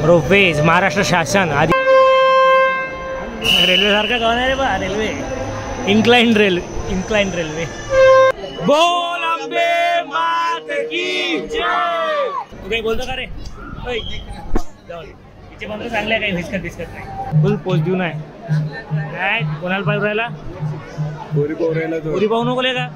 Ropeways Maharashtra शासन आधी railway सारखा गाव आहे रे बा रेल्वे इन्क्लाइंड रेल्वे बोल अंबे मात की जय तू काही बोलतो का रे तिचे बंद चांगले काही हिसकत नाही फुल पोस्ट देऊ नाही काय कोणाला पाहिजे राहिला पुरी पाहू नको का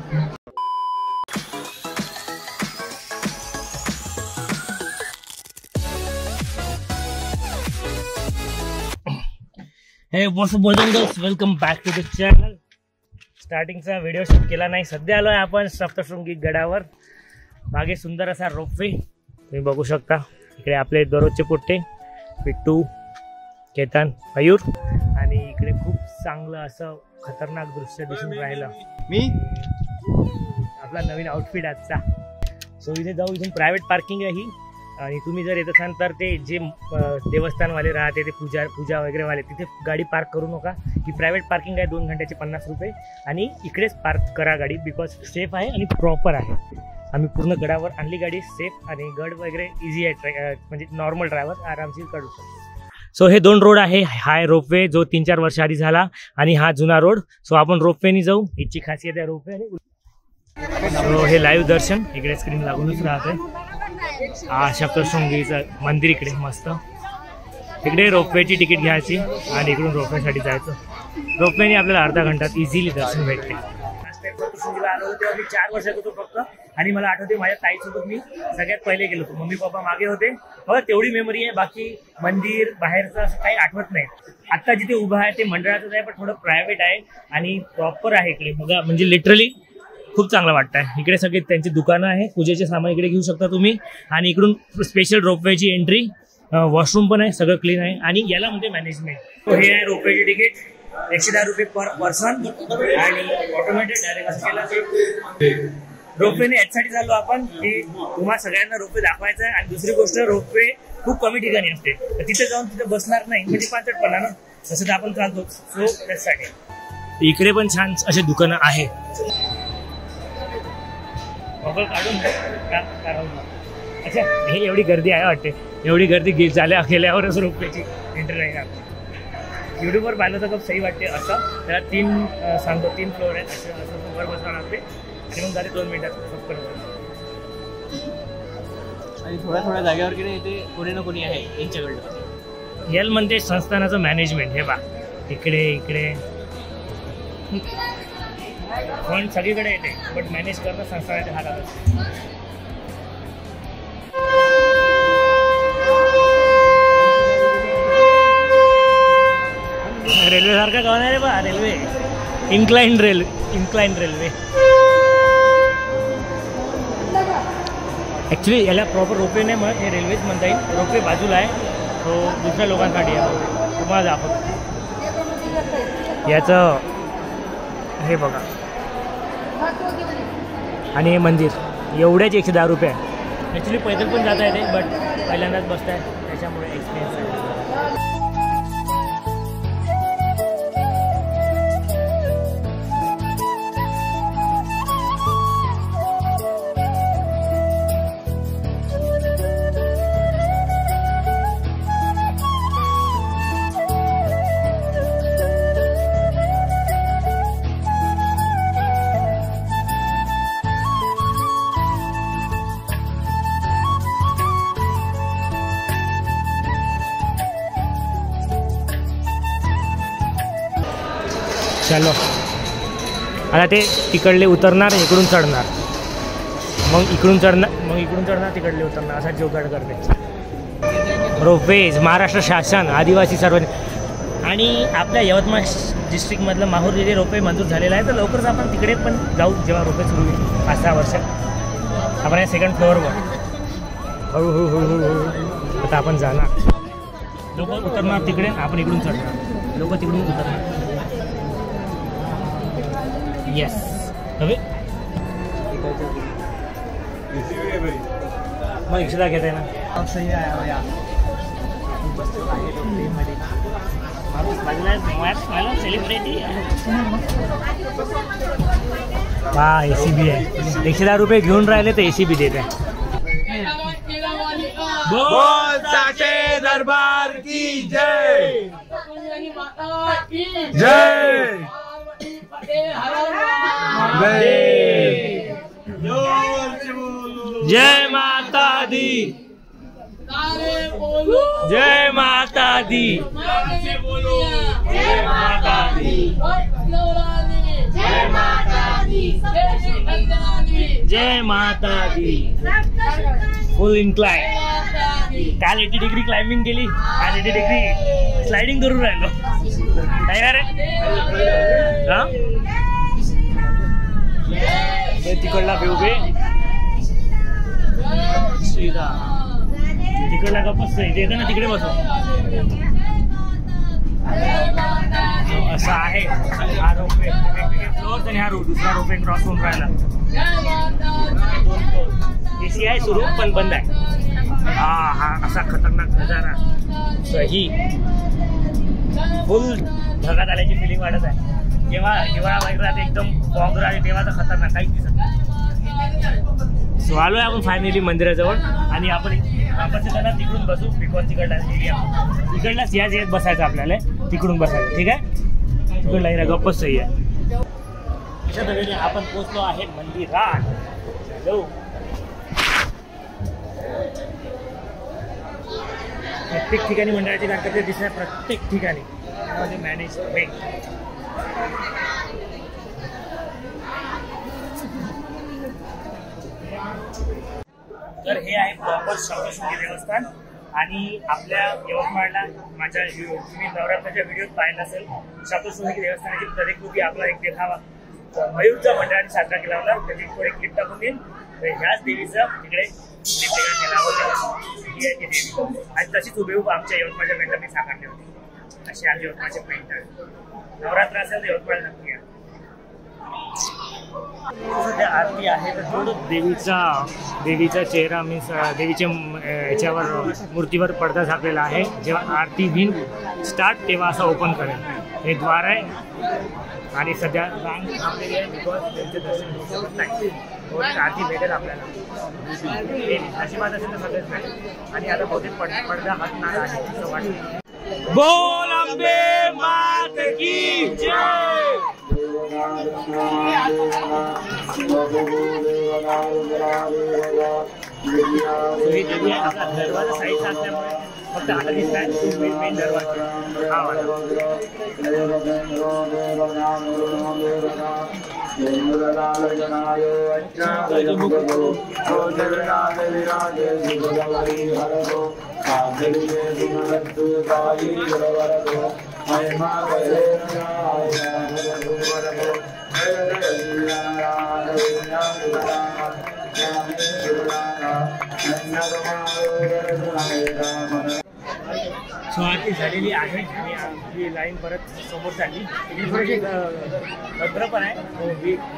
हे welcome back to the channel. स्टार्टिंगचा व्हिडिओ शूट केला नाही. सध्या आलोय आपण सप्तशृंगी गडावर. मागे सुंदर असा रोपवे तुम्ही बघू शकता. इकडे आपले दररोजचे पोट्टे पिट्टू, केतन, मयूर आणि इकडे खूप चांगलं असं खतरनाक दृश्य दिसून राहिलं. मी आपला नवीन आउटफिट आजचा. सो इथे जाऊ. इथून प्रायव्हेट पार्किंग आहे ही आणि तुम्ही जर येत असाल तर ते जे देवस्थानवाले राहते ते पूजा वगैरेवाले तिथे गाडी पार्क करू नका. ही प्रायव्हेट पार्किंग आहे. 2 घंट्याचे 50 रुपये आणि इकडेच पार्क करा गाडी बिकॉज सेफ आहे आणि प्रॉपर आहे. आम्ही पूर्ण गडावर आणली गाडी सेफ आणि गड वगैरे इझी आहे. म्हणजे नॉर्मल ड्रायव्हर आरामशीर काढू शकतो. सो हे 2 रोड आहे. हाय रोपवे जो 3-4 वर्ष आधी झाला आणि हा जुना रोड. सो आपण रोपवेनी जाऊ. याची खासियत आहे रोपवे. सो हे लाईव्ह दर्शन इकडे स्क्रीन लागूनच राहते. हा सप्तशृंगीचं मंदिर इकडे मस्त. इकडे रोपवेची तिकीट घ्यायची आणि इकडून रोपवेसाठी जायचं. रोपवेने आपल्याला अर्धा घंटात इझिली दर्शन भेटते. सप्तशृंगीला आलो होतो तेव्हा मी 4 वर्षात होतो फक्त. आणि मला आठवते माझ्या ताईसोबत मी सगळ्यात पहिले गेलो होतो. मम्मी पप्पा मागे होते. हो तेवढी मेमरी आहे. बाकी मंदिर बाहेरचं असं काही आठवत नाही. आता जिथे उभं आहे ते मंडळाचंच आहे पण थोडं प्रायव्हेट आहे आणि प्रॉपर आहे इकडे बघा. म्हणजे लिटरली खूप चांगलं वाटतं आहे. इकडे सगळे त्यांची दुकानं आहे. पूजेचे सामान इकडे घेऊ शकता तुम्ही. आणि इकडून स्पेशल रोपवेची एंट्री, वॉशरूम पण आहे. सगळं क्लीन आहे आणि याला म्हणजे मॅनेजमेंट. हे आहे रोपवेचे तिकीट 110 रुपये पर पर्सन आणि ऑटोमॅटिक डायरेक्ट असं केलं. रोपवेने याच्यासाठी चाललो आपण की तुम्हाला सगळ्यांना रोपवे दाखवायचा आहे. आणि दुसरी गोष्ट रोपवे खूप कमी ठिकाणी असते तर तिथे जाऊन तिथे बसणार नाही म्हणजे पाचटपणा ना. तसं तर आपण चालतो. सो त्यासाठी इकडे पण छान असे दुकानं आहे. काढून अच्छा हे एवढी गर्दी आहे वाटते. एवढी गर्दी झाल्या गेल्यावरच रोपवेची एंट्री नाही. युट्यूबवर पाहिलं तर खूप सही वाटते. असं त्याला 3 सांगतो 3 फ्लोअर आहेत. असं वर बसावं लागते आणि मग झाले 2 मिनिटात पटकन. आणि थोड्या जागेवर की नाही इथे कोणी ना कोणी आहे यांच्याकडलं. यल म्हणते संस्थानाचं मॅनेजमेंट. हे बा इकडे पण सगळीकडे येते बट मॅनेज करणं संस्थानाच्या हातात असते. रेल्वे सारखा गाव आहे रे बा रेल्वे इन्क्लाइंड रेल्वे. ॲक्च्युली याला प्रॉपर रोपवे नाही म्हणत. हे रेल्वेच म्हणता येईल. रोपवे बाजूला आहे तो दुसऱ्या लोकांसाठी आहे. तुम्हाला दाखवतो याचं हे बघा. आणि हे मंदिर एवढ्याच 110 रुपये आहे. ॲक्च्युली पैदल पण जाता येते बट पहिल्यांदाच बसताय त्याच्यामुळे एक्सपिरियन्स आहे. चलो आता ते तिकडले उतरणार इकडून चढणार मग इकडून चढणार तिकडले उतरणार असा जोगाड करते. रोपवेज महाराष्ट्र शासन आदिवासी सर्वांनी. आणि आपल्या यवतमाळ डिस्ट्रिक्टमधलं माहूर जिथे रोपवे मंजूर झालेला आहे तर लवकरच आपण तिकडे पण जाऊ जेव्हा रोपवे सुरू होईल 5-6 वर्षात. आपण या 2nd फ्लोअरवर हळूहळू आता आपण जाणार. लोक उतरणार तिकडे आपण इकडून चढणार. लोक तिकडून उतरणार. येस हवे मग इच्छा घेत आहे ना. सेलिब्रिटी हा ACB आहे. 110 रुपये घेऊन राहिले तर ACB देत आहे. दरबार की जय माता की जय जय माता दी, जय माता दी, जय माता दी, जय माता दी, जय माता दी. फुल इन्क्लाइन. काल 80 डिग्री क्लाइम्बिंग केली, आज 80 डिग्री स्लाइडिंग करून राहिलो. तयार आहे हा? तिकडला उभे तिकडला गप्पच येतं ना, तिकडे बसू. असं आहे हा रोपवे, वेगवेगळे फ्लोअर्स आणि हा दुसरा रोपवे क्रॉस होऊन राहिला. एसी आहे सुरू पण बंद आहे. हा असा खतरनाक नजारा. सही फुल ढगात आल्याची फिलिंग वाटत आहे. जेव्हा हिवाळा वगैरे एकदम फॉग राहते तेव्हा तर खतरनाक काहीच दिसत नाही. सो आलोय आपण फायनली मंदिराजवळ आणि आपण तिकडून बसू. बिकॉज तिकडला सियाज येत बसायचं आपल्याला, तिकडून बसायचं. ठीक आहे, तिकडला गप्पच सही आहे. अशा तऱ्हेने आपण पोहोचलो आहे मंदिरात. प्रत्येक ठिकाणी मंडळाची गणपती दिसणार, प्रत्येक ठिकाणी त्यामध्ये मॅनेज. तर हे आहे प्रॉपर सप्तशृंगी देवस्थान. आणि आपल्या यवतमाळला माझ्या तुम्ही नवरात्राच्या व्हिडिओत पाहिलं असेल, सप्तशृंगी देवस्थानाची प्रतिकृती आपला एक देखावा मयूरच्या मंडळाने साजरा केला होता. त्याची थोडी क्लिप टाकून देईन. तर ह्याच देवीचं तिकडे केला होता ही आहे ती देवी. आणि तशीच हुबेहूब आमच्या यवतमाळच्या पेंटरने साकारली होती. अशी आमच्या यवतमाळचे पेंटर. नवरात्र असेल तर यवतमाळ नक्की आहे. सध्या आरती आहे तर थोडं देवीचा चेहरा मीन्स देवीच्या याच्यावर मूर्तीवर पडदा झाकलेला आहे. जेव्हा आरती होईल स्टार्ट तेव्हा असं ओपन करेल. हे द्वार आहे आणि सध्या रांग थांबलेली आहे बिकॉज त्यांचे दर्शन होऊ शकत नाही. आरती भेटेल आपल्याला, आशीर्वाद असेल तर सगळेच भेटेल. आणि आता बहुतेक पडदा हटणार आहे असं वाटतं. बोल अंबे मात की जय. दरवाजा साईडचा असल्यामुळे फक्त आता दिसत मेन दरवाजा हा वाला. सो आरती झालेली आहे आणि आपली लाईन परत समोर झाली. ही थोडीशी भद्र पण आहे,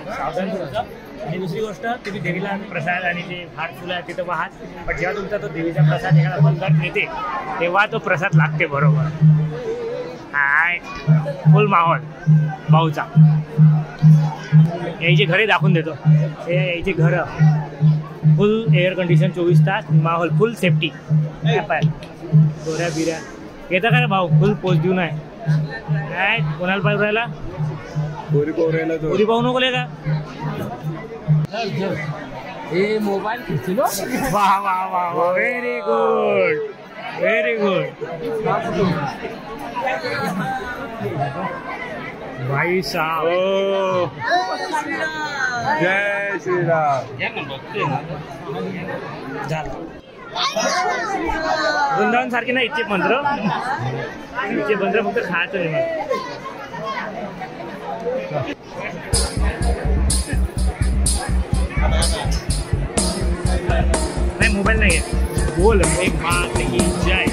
सावधान थोडंसं. आणि दुसरी गोष्ट, तुम्ही देवीला प्रसाद आणि जे भात फुलं आहे तिथं वाहात, पण जेव्हा तुमचा तो देवीचा प्रसाद एखादा बंधात येते तेव्हा तो प्रसाद लागते बरोबर. हाय फुल माहोल भाऊचा. यायचे घरे दाखवून देतो. हे यायचे घरं फुल एअर कंडिशन 24 तास, माहोल फुल सेफ्टी. गोऱ्या बिऱ्या येतं का रे भाऊ? फुल पोच देऊ नाही काय कोणाला पाहिजे राहिला गोरी पाहू नको का हे मोबाईल खिचलो. वाह वाह वाह वाह, व्हेरी गुड व्हेरी गुड भाई साहब. जय श्रीराम. झालं वृंदावन सारखे ना इथे मंत्र फक्त खायचं नाही. नाही मोबाईल नाही आहे. बोल एक मात की जय.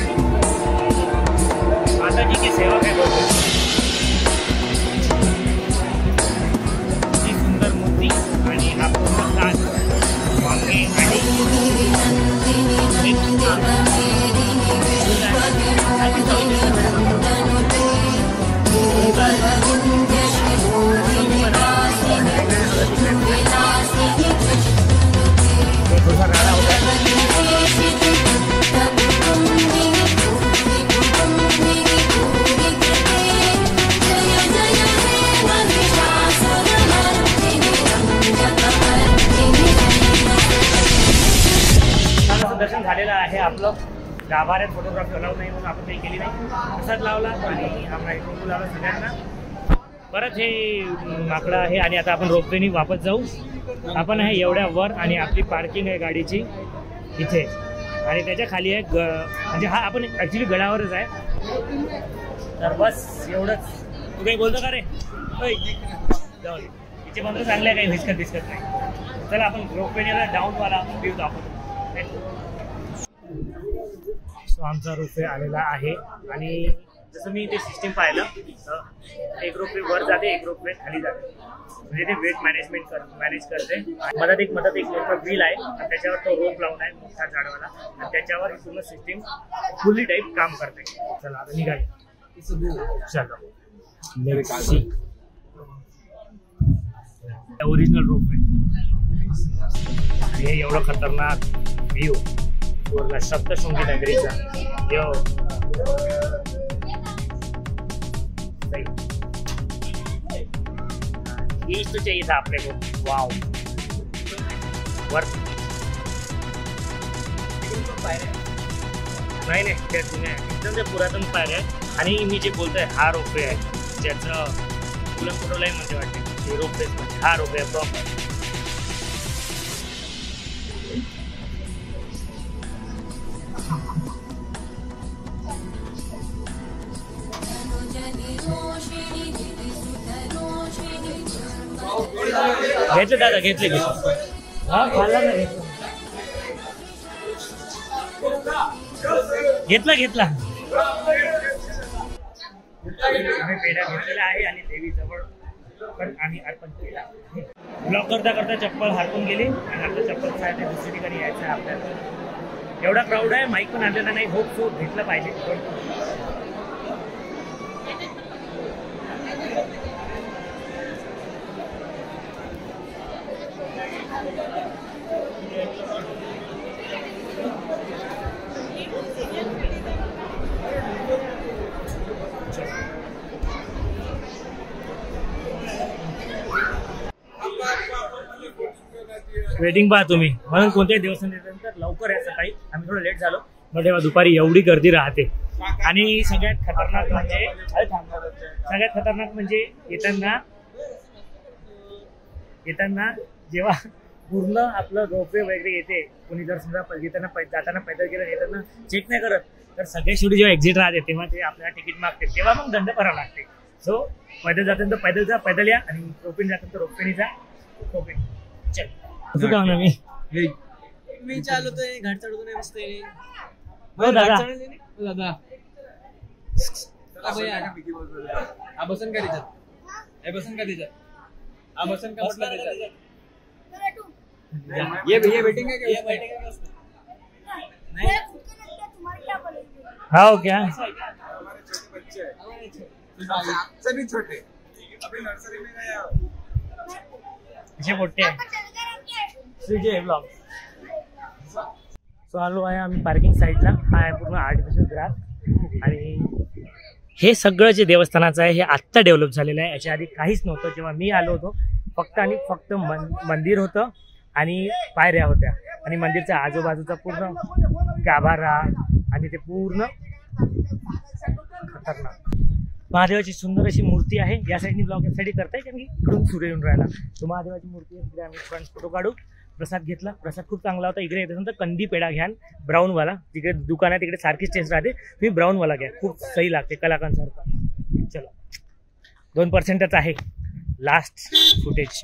माताजी की सेवा काय बोलतो. ही सुंदर मूर्ती आणि हा पूर्ण ताज वांगे आणि थोड़ा राडा होता है. गाभाऱ्यात फोटोग्राफी अलाउड नाही म्हणून आपण काही केली नाही, प्रसाद लावला आणि हा मायक्रोफोन लावला सगळ्यांना. परत हे माकडं आहे आणि आता आपण रोपवेनी वापस जाऊ. आपण आहे एवढ्या वर आणि आपली पार्किंग आहे गाडीची इथे आणि त्याच्या खाली आहे म्हणजे हा आपण ॲक्च्युली गडावरच आहे. तर बस एवढंच. तू काही बोलतो का रे? जाऊ दे, इथे मात्र चांगलं आहे, काही हिसकत दिसत नाही. चला आपण रोपवेने डाऊनवाला व्ह्यू दाखवतो. सो आमचा रोपवे आलेला आहे आणि जसं मी ते सिस्टीम पाहिलं, एक रोपवे वर जाते, एक रोपवे खाली जाते, म्हणजे ते वेट मॅनेज करते. मधात एक मोठं व्हील आहे आणि त्याच्यावर तो रोप लावून आहे मोठा झाडवाला आणि त्याच्यावर ही पूर्ण सिस्टीम फुल्ली टाईप काम करते. चला आता निघाले. चलो ओरिजिनल रोपवे हे एवढं खतरनाक व्ह्यू पूर्ण सप्तशृंगी नगरीचा. यो ये तो चाहिए था अपने को. वाव वर्थ नाही त्या एकदम ते पुरातन पायऱ्या आहे आणि मी जे बोलतोय हा रोपवे आहे ज्याचं तुला फोटोलाही म्हणजे वाटते रोपवे म्हणजे हा रोपवे आहे प्रॉपर. घेतले दादा घेतले हा खाल्ला ना घेतला आम्ही पेढा घेतलेला आहे आणि देवी जवळ पण आम्ही अर्पण केला. ब्लॉक करता करता चप्पल हरपून गेली आणि आता चप्पल आहे दुसरी ठिकाणी यायचं आहे आपल्याला. एवढा क्राऊड आहे, माईक पण आणलेला नाही. होप सो घेतलं पाहिजे. वेटिंग पहा तुम्ही, म्हणून कोणत्याही देवस्थान तर लवकर या. सकाळी आम्ही थोडं लेट झालो, मग तेव्हा दुपारी एवढी गर्दी राहते. आणि सगळ्यात खतरनाक म्हणजे येताना जेव्हा पूर्ण आपलं रोपवे वगैरे येते, कोणी जर समजा जाताना पैदल गेलं येताना चेक नाही करत, तर सगळे शेवटी जेव्हा एक्झिट राहते तेव्हा ते आपल्याला तिकीट मागते, तेव्हा मग दंड भरावा लागते. सो पैदल जाताना तर पैदल जा, पैदल या, आणि रोपवेने जाताना तर रोपवेने जा. रोपवे चल ना मी चालवतोय घाट चढतो नाही मस्त. हो दादा दादा बसन का त्याच्यात, बसन का त्याच्यात, बसन का म्हटलं त्याच्यात. ये वेटिंग है क्या? ये वेटिंग है नहीं, हाँ क्या आपसे भी छोटे अभी नर्सरी में गया असे मोठे आहे ब्लॉग. सो आलो आहे आम्ही पार्किंग साईडला. हा आहे पूर्ण आर्टिफिशियल ग्रास आणि हे सगळं जे देवस्थानाचं आहे हे आत्ता डेव्हलप झालेलं आहे. याच्या आधी काहीच नव्हतं. जेव्हा मी आलो होतो फक्त आणि फक्त मंदिर होतं आणि पायऱ्या होत्या आणि मंदिरच्या आजूबाजूचा पूर्ण गाभारा आणि ते पूर्ण खतरनाक. महादेवाची सुंदर अशी मूर्ती आहे. या साईडनी ब्लॉग यासाठी करताय कारण की इकडून सूर्य येऊन राहिला. तो महादेवाची मूर्ती आहे. तिकडे आम्ही फ्रंट फोटो काढू. प्रसाद घेतला. प्रसाद खूप चांगला होता. इकडे येत तर कंदी पेढा घ्या ब्राऊनवाला. तिकडे दुकान आहे तिकडे सारखीच टेस्ट राहते. तुम्ही ब्राऊनवाला घ्या, खूप सही लागते कलाकांसारखा. चलो 2%च आहे लास्ट फुटेज.